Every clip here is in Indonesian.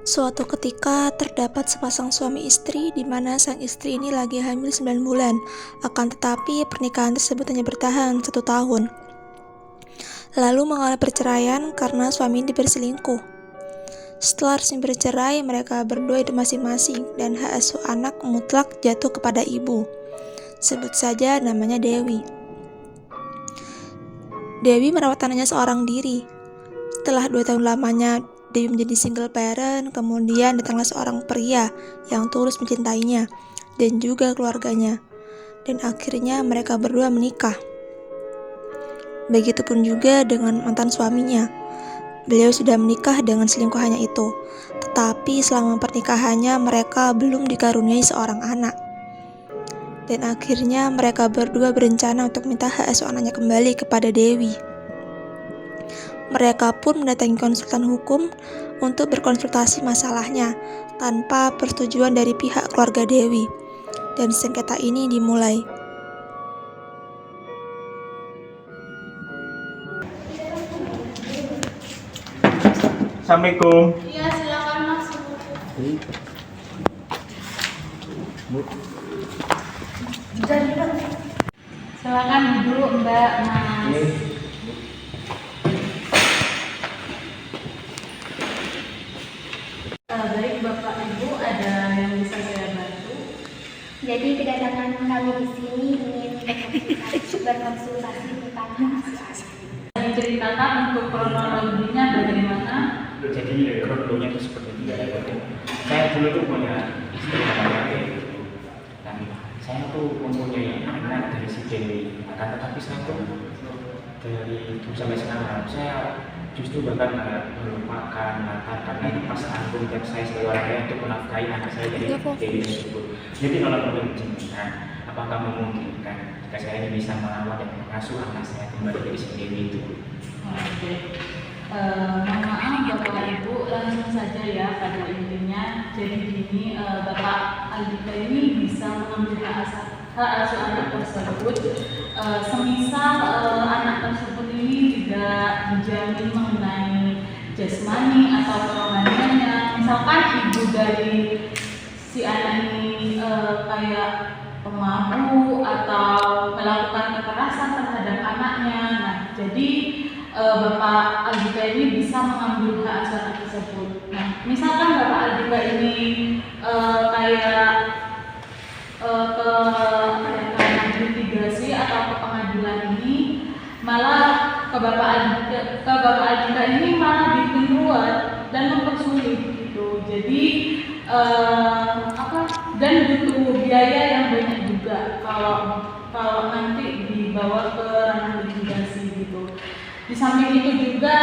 Suatu ketika terdapat sepasang suami istri di mana sang istri ini lagi hamil 9 bulan. Akan tetapi pernikahan tersebut hanya bertahan 1 tahun. Lalu mengalami perceraian karena suami ini berselingkuh. Setelah resmi bercerai, mereka berdua hidup masing-masing dan hak asuh anak mutlak jatuh kepada ibu. Sebut saja namanya Dewi. Dewi merawat anaknya seorang diri. Setelah 2 tahun lamanya Dewi menjadi single parent, kemudian datanglah seorang pria yang tulus mencintainya dan juga keluarganya. Dan akhirnya mereka berdua menikah. Begitupun juga dengan mantan suaminya. Beliau sudah menikah dengan selingkuhannya itu. Tetapi selama pernikahannya mereka belum dikaruniai seorang anak. Dan akhirnya mereka berdua berencana untuk minta hak asuh anaknya kembali kepada Dewi. Mereka pun mendatangi konsultan hukum untuk berkonsultasi masalahnya tanpa persetujuan dari pihak keluarga Dewi. Dan sengketa ini dimulai. Assalamualaikum. Iya, silakan masuk. Silakan duduk, Mbak, Mas. Baik, Bapak Ibu, ada yang bisa saya bantu? Jadi kedatangan kami di sini ingin berkonsultasi tentang Diceritakan untuk kronologinya bagaimana? Jadi kronologinya itu seperti ini. Saya dulu tuh punya istri namanya Dewi. Dan saya tuh mempunyai anak dari si Dewi. Akan tetapi saya tuh dari itu sampai sekarang saya justru bahkan melupakan karena itu pas anggun tiap saya sebagai orang kaya untuk menafkahi anak saya dari Dewi tersebut. Jadi kalau perlu diizinkan, apakah memungkinkan jika saya ini bisa merawat dan mengasuh anak saya kembali dari si Dewi itu? Oke. Mohon maaf Bapak Ibu, langsung saja ya pada intinya. Jadi gini, Bapak Aldika ini bisa mengambil hak asuh anak tersebut semisal anak tersebut ini tidak dijamin mengenai jasmani atau kerohaniannya. Misalkan ibu dari si anak ini kayak pemalu atau melakukan kekerasan terhadap anaknya. Nah, jadi Bapak Aldika ini bisa mengambil hak asuh anak tersebut. Nah, misalkan Bapak Aldika ini kayak ke mitigasi atau ke pengadilan ini, malah ke Bapak Aldika ini malah bikin ruwet dan mempersulit gitu. Jadi dan butuh biaya yang banyak juga kalau nanti dibawa ke ranah litigasi gitu. Di samping itu juga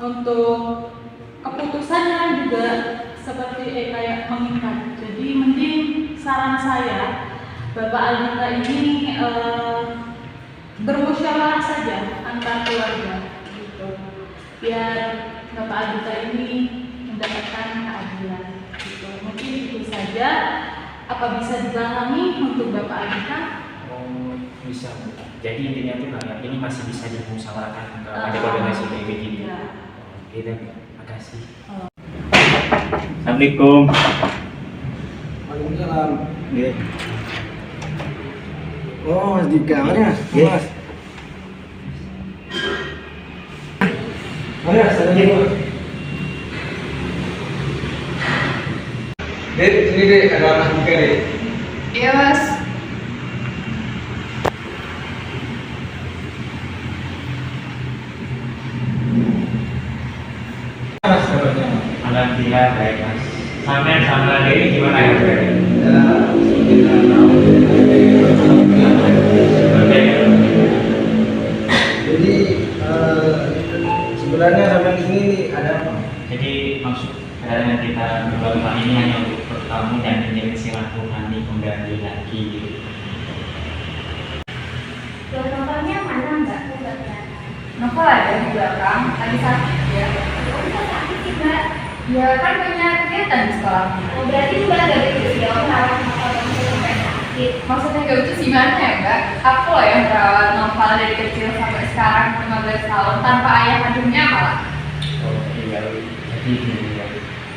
untuk keputusannya juga seperti kayak mengikat. Jadi mending saran saya Bapak Aldika ini bermusyawarah saja antar keluarga gitu. Biar Bapak Aldika ini mendapatkan keadilan gitu. Mungkin itu saja. Apa bisa dipahami untuk Bapak Aldika? Oh, bisa. Jadi intinya tuh kayak ini masih bisa dimusyawarahkan kepada keluarga si Dewi gitu. Ya. Oke, terima kasih. Assalamualaikum. Waalaikumsalam. Nggih. Oh, Mas Dika, mana? Mas. Mana saya? Dek, sini dek, ada anak Dika dek. Iya, Mas. Mas, kabarnya? Alhamdulillah baik mas. Sama Dewi gimana ya? Ya, kita tahu. Oke. Jadi sebenarnya sampai di sini ada apa? Jadi maksud kedatangan kita berbagi kali ini hanya untuk bertemu dan menjalin silaturahmi kembali lagi. Dokternya mana Mbak? Novel ada di belakang, lagi sakit ya. Oh, bisa sakit sih Mbak. Ya kan punya kegiatan di sekolah. Oh, berarti Mbak gak begitu sih merawat Novel sampai sakit. Maksudnya gak lucu gimana ya Mbak? Aku loh yang merawat Novel dari kecil sampai sekarang 15 tahun tanpa ayah kandungnya malah. Oh iya. Jadi Jadi gini ya,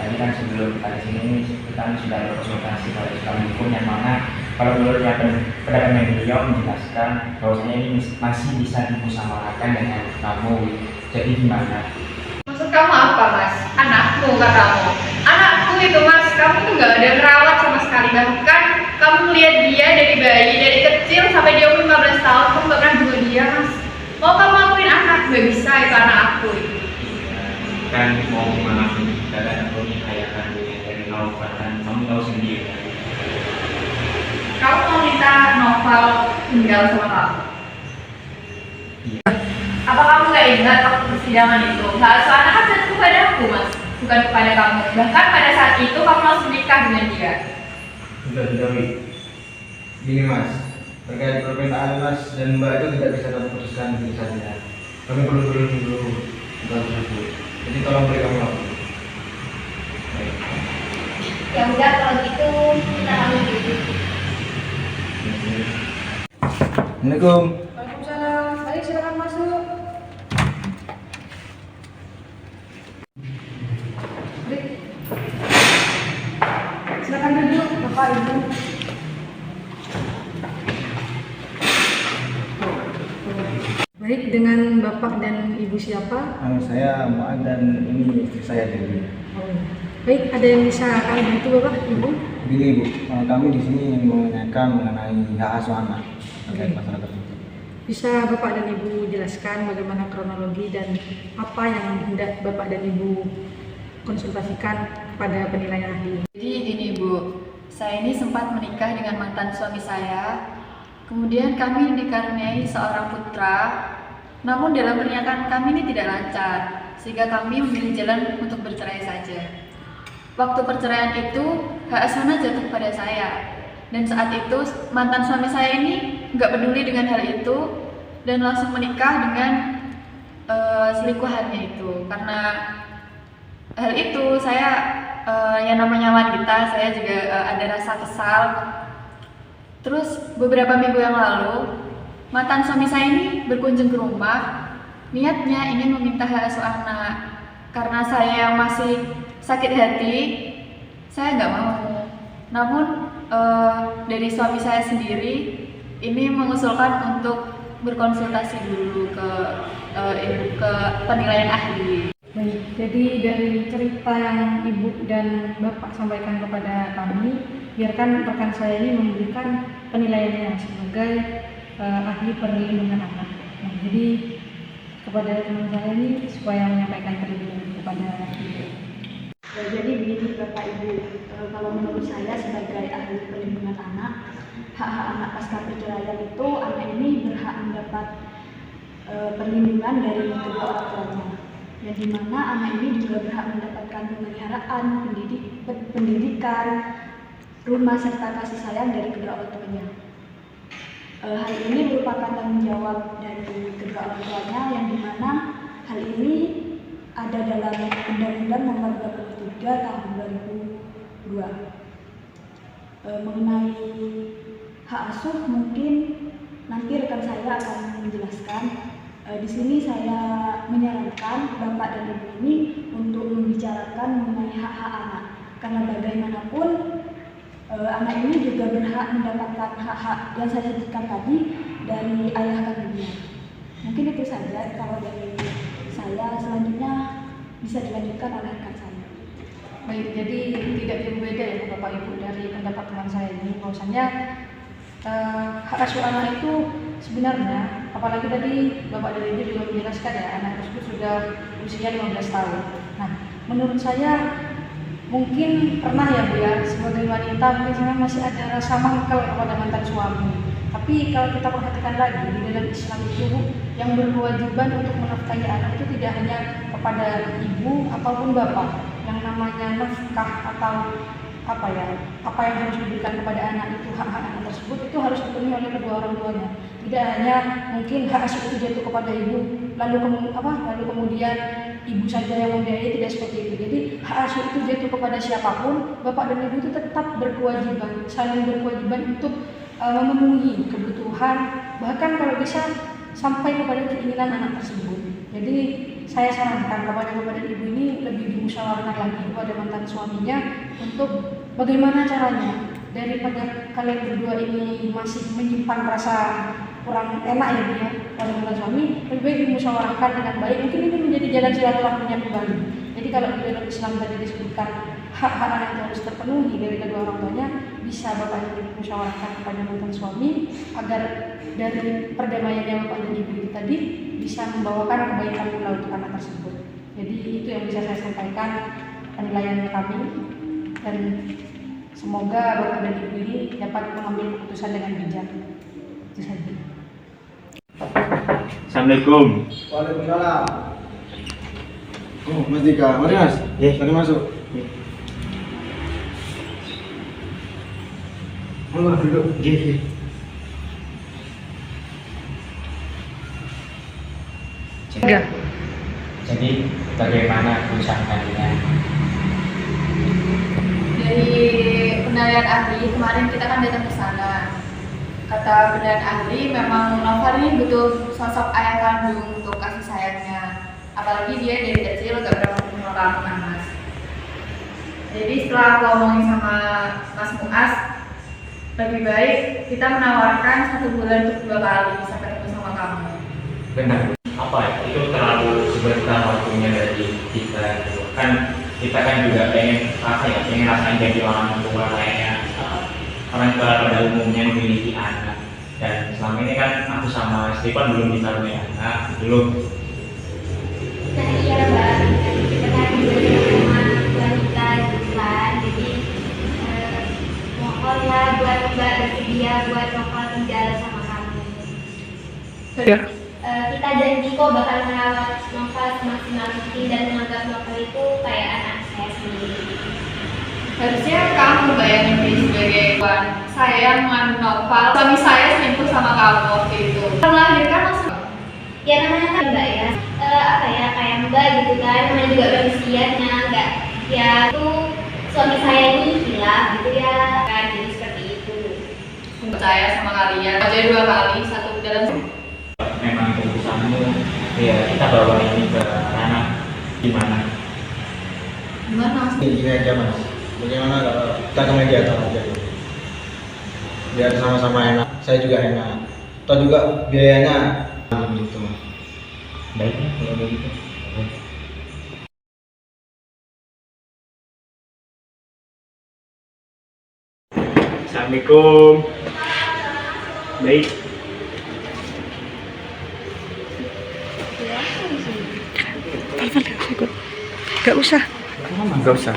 tadi kan sebelum pada sini kita sudah ada konsultasi pada kami hukum yang mana kalau menurutnya pendapatnya beliau menjelaskan bahwasanya ini masih bisa dimusyawarahkan dengan kamu. Jadi gimana? Maksud kamu apa, Mas? Anakmu katamu. Anakku itu, Mas, kamu tuh nggak ada ngerawat sama sekali. Bahkan kamu lihat dia dari bayi, dari kecil sampai dia umur 15 tahun, kamu nggak pernah jenguk dia, Mas. Mau kamu akuin anak, nggak bisa, itu anak aku itu. Kan mau gimana pun kita kan punya ayah kandungnya dari nol, bahkan kamu tahu sendiri. Kamu mau minta Noval tinggal sama kamu? Iya. Apa kamu nggak ingat waktu persidangan itu? Hak asuh anak kan jatuh kepada aku, Mas, bukan kepada kamu. Bahkan pada saat itu kamu langsung menikah dengan dia. Sudah, Wi. Gini Mas, terkait permintaan Mas dan Mbak itu tidak bisa kami putuskan begitu saja. Kami perlu Mbak tersebut. Jadi tolong beri kami waktu. Baik. Ya udah kalau gitu kita pamit dulu. Assalamualaikum. Waalaikumsalam. Mari silakan masuk. Baik. Silakan duduk, Bapak Ibu. Baik, dengan Bapak dan Ibu siapa? Saya Muad dan ini istri saya Dewi. Baik, ada yang bisa kami bantu Bapak, Ibu? Begini Bu, kami di sini menanyakan mengenai hak asuh anak terkait masalah tersebut. Bisa Bapak dan Ibu jelaskan bagaimana kronologi dan apa yang hendak Bapak dan Ibu konsultasikan pada penilaian ahli? Jadi gini Bu, saya ini sempat menikah dengan mantan suami saya. Kemudian kami dikaruniai seorang putra. Namun dalam pernikahan kami ini tidak lancar, sehingga kami memilih jalan untuk bercerai saja. Waktu perceraian itu, hak asuh anak jatuh kepada saya. Dan saat itu mantan suami saya ini nggak peduli dengan hal itu dan langsung menikah dengan selingkuhannya itu. Karena hal itu saya yang namanya wanita, saya juga ada rasa kesal. Terus beberapa minggu yang lalu mantan suami saya ini berkunjung ke rumah, niatnya ingin meminta hak asuh anak. Karena saya yang masih sakit hati, saya nggak mau. Namun dari suami saya sendiri ini mengusulkan untuk berkonsultasi dulu ke penilaian ahli. Baik, jadi dari cerita yang Ibu dan Bapak sampaikan kepada kami, biarkan rekan saya ini memberikan penilaiannya sebagai ahli perlindungan anak. Nah, jadi kepada teman saya ini supaya menyampaikan perlindungan kepada Ibu. Jadi begini Bapak Ibu, kalau menurut saya sebagai ahli perlindungan anak, hak-hak anak pasca perceraian itu anak ini berhak mendapat perlindungan dari kedua orang tuanya. Yang dimana anak ini juga berhak mendapatkan pemeliharaan, pendidikan, rumah serta kasih sayang dari kedua orang tuanya. Hal ini merupakan tanggung jawab dari kedua orang tuanya yang dimana hal ini ada dalam Undang-Undang Nomor 23 Tahun 2002. Mengenai hak asuh mungkin nanti rekan saya akan menjelaskan. Di sini saya menyarankan Bapak dan Ibu ini untuk membicarakan mengenai hak-hak anak, karena bagaimanapun anak ini juga berhak mendapatkan hak-hak yang saya sebutkan tadi dari ayah kandungnya. Mungkin itu saja kalau dari saya, selanjutnya bisa dilanjutkan oleh rekan saya. Baik, jadi tidak berbeda ya Bapak Ibu dari pendapat teman saya ini, bahwasanya hak asuh anak itu sebenarnya, apalagi tadi Bapak dan Ibu juga menjelaskan ya, anak tersebut sudah usia 15 tahun. Nah, menurut saya mungkin pernah ya Bu ya, sebagai wanita mungkin saya masih ada rasa mangkel kepada mantan suami. Tapi kalau kita perhatikan lagi di dalam Islam itu, yang berkewajiban untuk menafkahi anak itu tidak hanya kepada ibu ataupun bapak. Yang namanya nafkah atau apa yang harus diberikan kepada anak itu, hak-hak anak tersebut itu harus dipenuhi oleh kedua orang tuanya. Tidak hanya mungkin hak asuh itu jatuh kepada ibu, lalu kemudian ibu saja yang membiayai, tidak seperti itu. Jadi hak asuh itu jatuh kepada siapapun, bapak dan ibu itu tetap berkewajiban, saling berkewajiban untuk memenuhi kebutuhan, bahkan kalau bisa sampai kepada keinginan anak tersebut. Jadi saya sarankan kepada ibu ini lebih dimusyawarahkan lagi kepada mantan suaminya untuk bagaimana caranya daripada kalian berdua ini masih menyimpan rasa kurang enak ya Bu ya pada mantan suami, lebih baik dimusyawarahkan dengan baik. Mungkin ini menjadi jalan silaturahminya kembali. Jadi kalau di dalam Islam tadi disebutkan hak-hak anak yang harus terpenuhi dari kedua orang tuanya, bisa bapak ibu musyawarahkan kepada mantan suami agar dari perdamaiannya bapak dan ibu itu tadi bisa membawakan kebaikan pula untuk anak tersebut. Jadi itu yang bisa saya sampaikan penilaian kami, dan semoga bapak dan ibu ini dapat mengambil keputusan dengan bijak. Itu saja. Assalamualaikum. Waalaikumsalam. Oh, Mas Dika, mari Mas. Mari masuk. Mari duduk. Jadi bagaimana keputusan kalian? Dari penilaian ahli, kemarin kita kan datang ke sana. Kata penilaian ahli, memang Noval ini butuh sosok ayah kandung untuk kasih sayangnya. Apalagi dia dari kecil gak pernah ketemu kamu kan Mas. Jadi setelah aku ngomongin sama Mas Muas, lebih baik kita menawarkan 1 bulan untuk 2 kali bisa ketemu sama kamu. Benar. Apa ya? Itu terlalu sebentar waktunya dari kita. Gitu. Kan kita kan juga pengen pengen rasain jadi orang tua kayaknya orang tua pada umumnya memiliki anak. Dan selama ini kan aku sama Stefan belum dikaruniai anak, belum. Nah iya Mbak, kita kan sama wanita gitu kan, jadi mohonlah buat Mbak bersedia buat Noval tinggal sama kamu. Kita janji kok bakal merawat Noval semaksimal mungkin dan menganggap Noval itu kayak anak saya sendiri. Harusnya kamu bayangin diri sebagai kawan. Saya yang mengandung Noval, suami saya selingkuh sama kamu waktu itu. Melahirkan langsung. Ya namanya kan Mbak ya, kayak Mbak gitu kan, namanya juga manusianya, enggak ya itu suami saya ini hilang gitu ya kan, jadi seperti itu. Percaya sama kalian aja 2 kali, 1 dalam. Memang keputusanmu, ya kita bawa ini ke ranah gimana? Gimana Mas? Gini aja Mas, bagaimana kalau kita ke mediator aja dulu, biar sama-sama enak, saya juga enak, atau juga biayanya gitu. Baiknya kalau begitu. Assalamualaikum. Baik. Gak usah. Gak usah.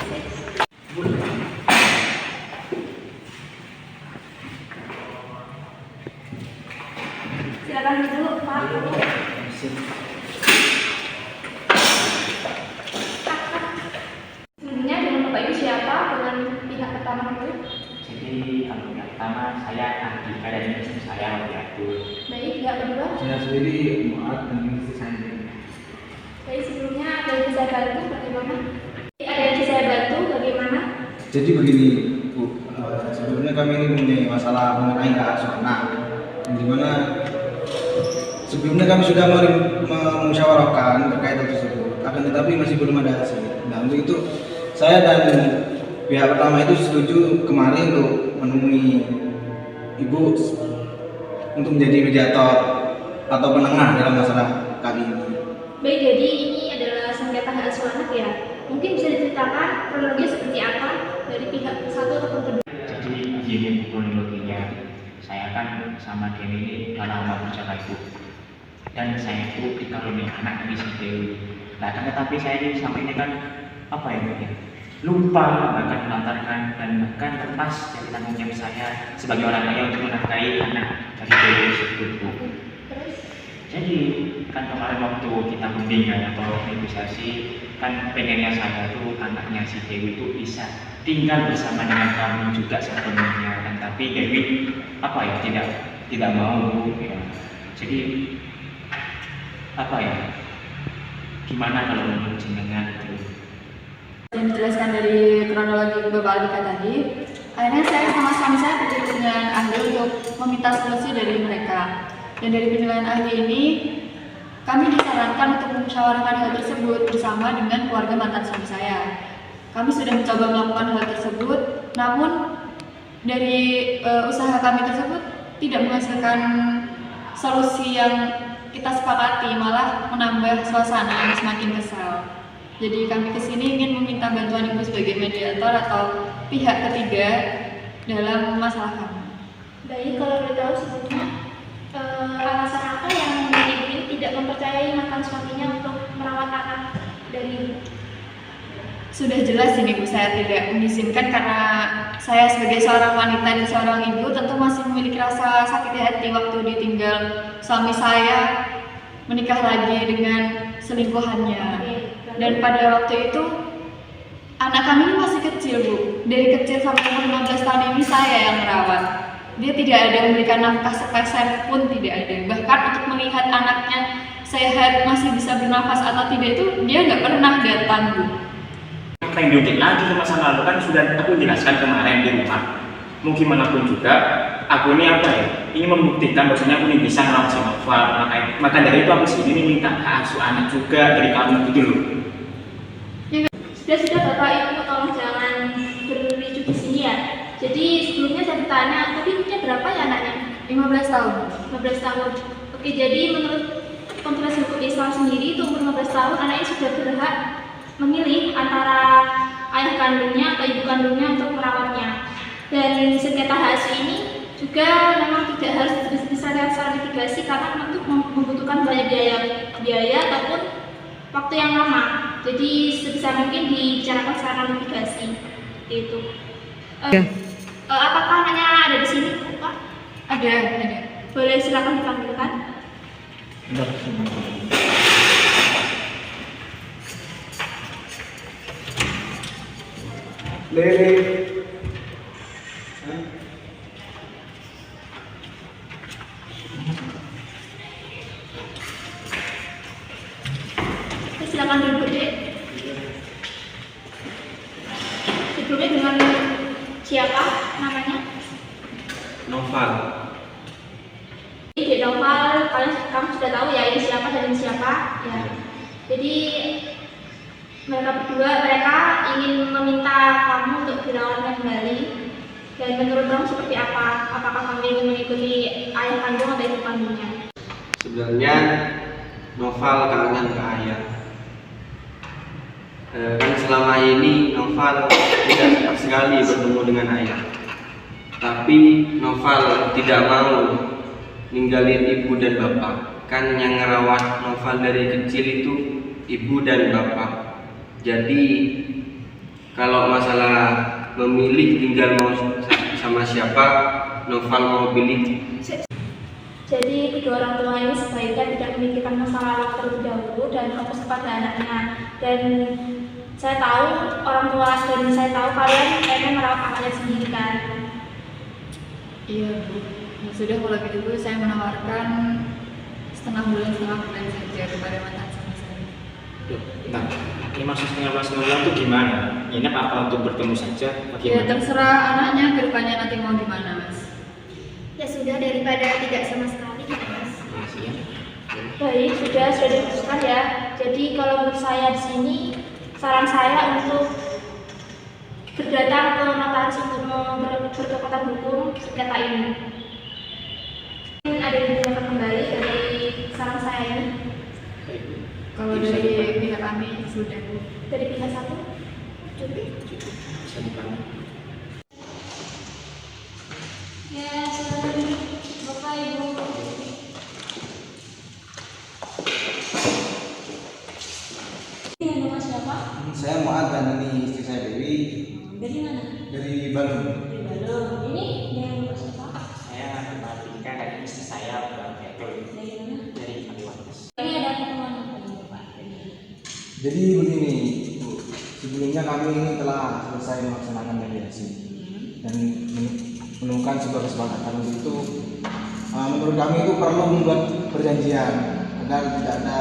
Silakan duduk Pak. Sebelumnya dengan Bapak Ibu siapa dengan pihak pertama itu? Jadi kalau yang pertama saya Andika dan istri saya waktu. Baik, pihak kedua. Saya sendiri Muat dan istri saya. Baik, sebelumnya ada yang bisa bantu bagaimana? Ada yang bisa saya bantu bagaimana? Jadi begini Bu, sebelumnya kami ini mempunyai masalah mengenai hak asuh anak, yang dimana sebelumnya kami sudah memusyawarahkan terkait hal tersebut, akan tetapi masih belum ada hasil. Nah untuk itu saya dan pihak pertama itu setuju kemarin untuk menemui ibu untuk menjadi mediator atau penengah dalam masalah kami ini. Baik, jadi ini adalah sengketa hak asuh anak ya. Mungkin bisa diceritakan kronologi seperti apa dari pihak satu ataupun kedua? Jadi begini kronologinya, saya kan sama Dewi ini lama berjalan Bu, dan saya itu dikaruniai anak dari si Dewi. Nah kan tetapi saya ini sama ini kan apa ya Bu ya, lupa bahkan melantarkan dan bahkan lepas dari tanggung jawab saya sebagai orang kaya untuk menafkahi anak dari Dewi tersebut Bu. Jadi kan kemarin waktu kita mendingan atau negosiasi kan pengennya saya tuh anaknya si Dewi itu bisa tinggal bersama dengan kami juga sepenuhnya, dan tapi Dewi apa ya tidak mau Bu ya. Jadi apa ya, gimana kalau menurut jenengan itu? Yang dijelaskan dari kronologi Bapak Andika tadi, akhirnya saya sama suami saya bertemu dengan ahli untuk meminta solusi dari mereka. Dan dari penilaian ahli ini, kami disarankan untuk memusyawarahkan hal tersebut bersama dengan keluarga mantan suami saya. Kami sudah mencoba melakukan hal tersebut, namun dari usaha kami tersebut tidak menghasilkan solusi yang kita sepakati, malah menambah suasana yang semakin kesal. Jadi kami kesini ingin meminta bantuan Ibu sebagai mediator atau pihak ketiga dalam masalah kami. Baik, kalau boleh tahu sebetulnya alasan apa yang membuat ibu ini tidak mempercayai mantan suaminya untuk merawat anak dari ibu? Sudah jelas ini Bu, saya tidak mengizinkan karena saya sebagai seorang wanita dan seorang ibu tentu masih memiliki rasa sakit hati waktu ditinggal suami saya menikah lagi dengan selingkuhannya. Dan pada waktu itu anak kami ini masih kecil Bu, dari kecil sampai umur 15 tahun ini saya yang merawat. Dia tidak ada memberikan nafkah sepeser pun, tidak ada. Bahkan untuk melihat anaknya sehat masih bisa bernafas atau tidak itu dia nggak pernah datang Bu. Lanjutin lagi ke masa lalu, kan sudah aku jelaskan kemarin di rumah. Mau gimana pun juga, aku ini apa ya? Ini membuktikan bahwasanya aku ini bisa merawat si Noval. Maka dari itu aku sini minta hak asuh anak juga dari kamu gitu loh. Sudah Bapak Ibu, tolong jangan berricu di sini ya. Jadi sebelumnya saya bertanya, tadi umurnya berapa ya anaknya? 15 tahun. 15 tahun. Oke, jadi menurut Konferensi Hukum Islam sendiri itu umur 15 tahun anaknya sudah berhak memilih antara ayah kandungnya atau ibu kandungnya untuk merawatnya. Dan sengketa hak asuh ini juga memang tidak harus diselesaikan secara litigasi karena tentu membutuhkan banyak biaya ataupun waktu yang lama. Jadi sebisa mungkin dibicarakan secara litigasi. Itu. Apakah anaknya ada di sini, Pak? Ada. Boleh silakan ditampilkan. Lele. Silakan duduk, Dek. Sebelumnya dengan siapa namanya? Noval. Dek Noval, kamu sudah tahu ya ini siapa dan ini siapa? Ya. Jadi mereka ingin meminta kamu untuk dirawatnya kembali. Dan menurut kamu seperti apa? Apakah kamu ingin mengikuti ayah kandung atau ibu kandungnya? Sebenarnya Noval kangen ke ayah. Kan selama ini Noval tidak suka sekali bertemu dengan ayah. Tapi Noval tidak mau ninggalin ibu dan bapak. Kan yang ngerawat Noval dari kecil itu ibu dan bapak. Jadi kalau masalah memilih tinggal mau sama siapa, Noval mau pilih. Jadi kedua orang tua ini sebaiknya tidak memikirkan masa lalu terlebih dahulu dan fokus kepada anaknya. Dan saya tahu orang tua dan saya tahu kalian pengen merawat anaknya sendiri kan? Iya Bu. Ya sudah, kalau gitu Bu, saya menawarkan setengah bulan saja kepada mantan suami saya. Nah, ini maksud setengah bulan itu gimana? Ini apa untuk bertemu saja? Ya terserah anaknya kedepannya nanti mau gimana Mas. Ya sudah, daripada tidak sama sekali gitu Mas. Masih ya? Baik, sudah diputuskan ya. Jadi kalau menurut saya di sini saran saya untuk berdatang ke notaris untuk berkekuatan hukum sengketa ini. Ada yang ditanyakan kembali dari saran saya ini? Kalau dari pihak kami sudah Bu. Dari pihak satu? Cukup. Bisa dibangun. Ya, silakan Bapak Ibu. Ini nama siapa? Saya Muad dan ini istri saya Dewi Dari mana? dari Bandung. Dari Bandung. Ini dengan nama siapa? Saya Martika dan istri saya Bang Betul Dari mana? dari Kalimantan. Ini ada pertemuan apa nih Bapak? Jadi begini, Bu. Sebelumnya kami ini telah selesai melaksanakan mediasi dan menemukan sebuah kesepakatan. Untuk itu, menurut kami itu perlu membuat perjanjian agar tidak ada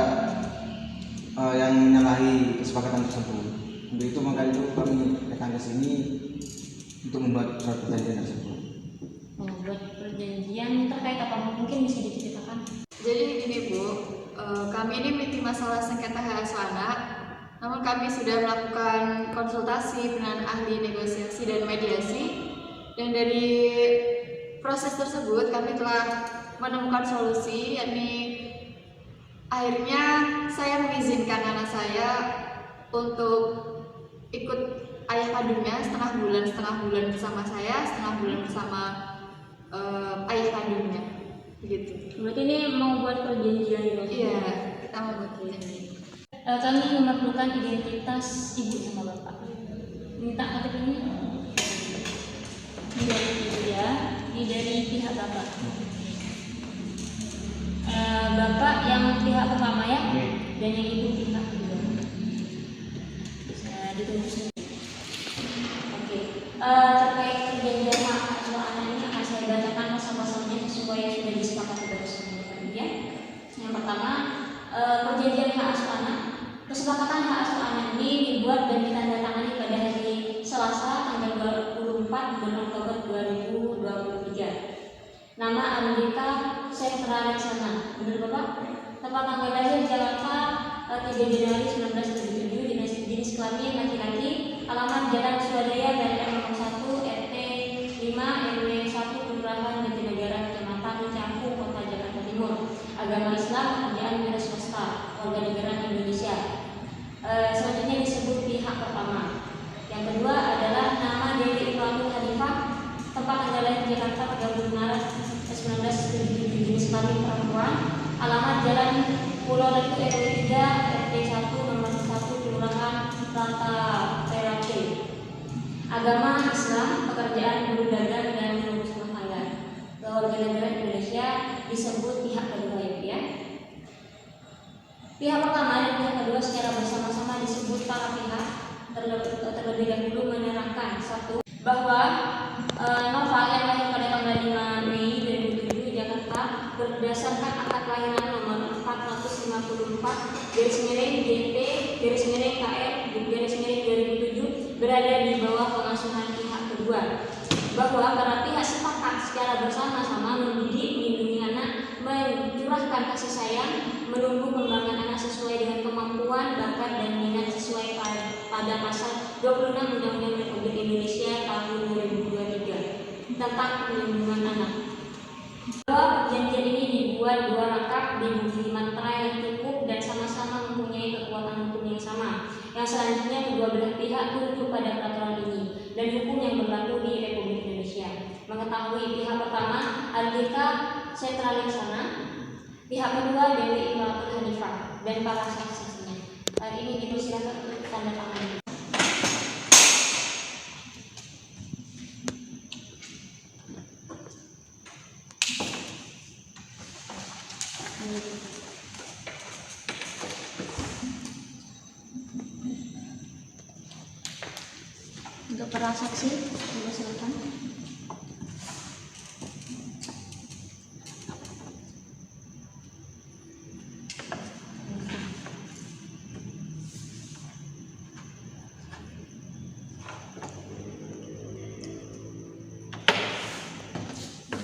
yang menyalahi kesepakatan tersebut. Untuk itu maka itu kami datang ke sini untuk membuat surat perjanjian tersebut. Buat perjanjian terkait apa? Mungkin bisa diceritakan. Jadi ini Bu, kami ini masalah sengketa hak asuh anak, namun kami sudah melakukan konsultasi dengan ahli negosiasi dan mediasi, dan dari proses tersebut kami telah menemukan solusi, yakni akhirnya saya mengizinkan anak saya untuk ikut ayah kandungnya setengah bulan bersama saya, setengah bulan bersama ayah kandungnya, begitu. Berarti ini mau buat perjanjian gitu? Iya, kita mau buat perjanjian. Kami memerlukan identitas ibu sama bapak. Minta KTP ini? Ini dari ibu ya, ini dari pihak bapak. Bapak yang pihak pertama ya, dan yang ibu pihak kedua. Bisa ditunggu sendiri. Oke, terkait perjanjian hak asuh anak ini akan saya bacakan pasal-pasalnya sesuai yang sudah disepakati bersama ya. Yang pertama, perjanjian hak asuh anak. Kesepakatan hak asuh anak ini dibuat dan ditandatangani pada hari Selasa tanggal 24 bulan Oktober 2023. Nama Andika Sentra Leksana, benar Bapak? Tempat tanggal lahir Jakarta 3 Januari 1977, jenis kelamin laki-laki, alamat Jalan Swadaya dan nomor 1 RT 5 RW 1 Kelurahan Jatinegara Kecamatan Canggu Kota Jakarta Timur. Agama Islam, pekerjaan wira swasta, warga negara Indonesia. Selanjutnya disebut pihak pertama. Yang kedua adalah nama Dewi Ibrahim Hanifah, tempat tanggal lahir Jakarta 30 Maret 1977, jenis kelamin perempuan, alamat Jalan Pulau Letu RW 3 RT 1 nomor 1 Kelurahan Ranta Terate. Agama Islam, pekerjaan guru dagang dan mengurus rumah tangga. Warga negara Indonesia disebut pihak kedua ya. Pihak pertama dan pihak kedua secara bersama-sama disebut para pihak. Terlebih dahulu menerangkan satu, bahwa Nova yang lahir pada tanggal 5 Mei 2007 Jakarta berdasarkan akad kelahiran nomor 454 JT KR 2007 berada di bawah pengasuhan pihak kedua, bahwa para pihak sepakat secara bersama-sama mendidik, melindungi anak, mencurahkan kasih sayang, menumbuh kembangkan anak sesuai dengan kemampuan, bakat, dan minat sesuai pada pasal 26 Undang-Undang Republik Indonesia tahun 2023 tentang perlindungan anak. Bahwa perjanjian ini dibuat dua rangkap, dibukti mantra yang cukup dan sama-sama mempunyai kekuatan hukum yang sama. Yang selanjutnya kedua belah pihak tunduk pada peraturan ini dan hukum yang berlaku di Republik Indonesia. Mengetahui pihak pertama Andika Sentra Leksana, pihak kedua Dewi Ibrahim Hanifah dan para saksi-saksinya. Ini dipersilakan untuk tanda tangan. Untuk para saksi, silakan.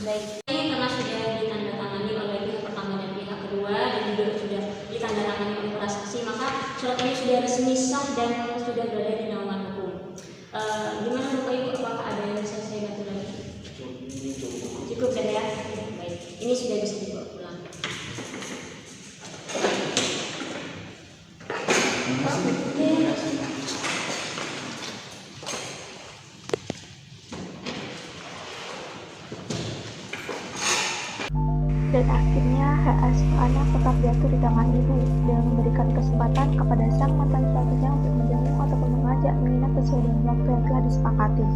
Baik, karena sudah ditandatangani oleh pihak pertama dan pihak kedua dan juga sudah ditandatangani oleh para saksi, maka surat ini sudah resmi sah dan sudah berada di naungan hukum. Gimana Bapak Ibu, apakah ada yang bisa saya bantu lagi? Cukup kan ya? Baik, ini sudah bisa dibawa pulang. Dan akhirnya hak asuh anak tetap jatuh di tangan ibu dengan memberikan kesempatan kepada sang mantan suaminya untuk menjamu ataupun mengajak menginap sesuai dengan waktu yang telah disepakati.